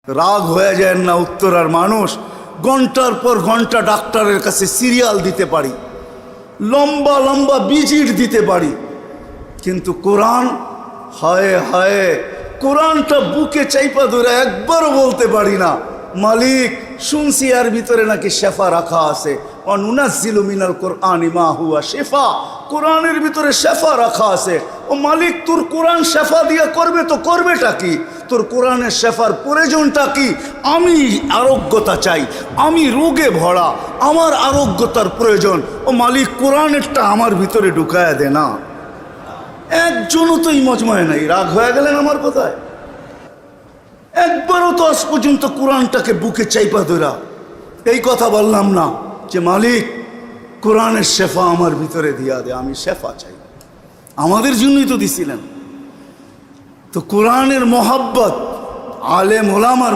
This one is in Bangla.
রাগ হয়ে যায় না উত্তরার মানুষ, ঘন্টার পর ঘন্টা ডাক্তারের কাছে সিরিয়াল দিতে পারি, লম্বা লম্বা ভিজিট দিতে পারি, কিন্তু কোরআন, হায় হায়, কোরআনটা বুকে চাইপা ধরে একবারও বলতে পারি না মালিক শুনছি এর ভিতরে নাকি শেফা রাখা আছে, অনুনাজ্জিলু মিনাল কোরআনি মা হুয়া শিফা, কোরআনের ভিতরে শেফা রাখা আছে। ও মালিক, তোর কোরআন শেফা দিয়া করবে তো করবেটা কি? তোর কোরআনের শেফার প্রয়োজনটা কি? আমি আরোগ্যতা চাই, আমি রোগে ভরা, আমার আরোগ্যতার প্রয়োজন। ও মালিক, কোরআনেরটা আমার ভিতরে ঢুকায়া দে না। একজনও তো এই মজমায় নাই। রাগ হয়ে গেলেন আমার কথায়? একবারও তো আজ পর্যন্ত কোরআনটাকে বুকে চাইপা ধরা এই কথা বললাম না যে মালিক কোরআনের শেফা আমার ভিতরে দিয়া দে, আমি শেফা চাই। আমাদের জন্যই তো দিছিলেন। তো কোরআনের মহাব্বত আলেম ওলামার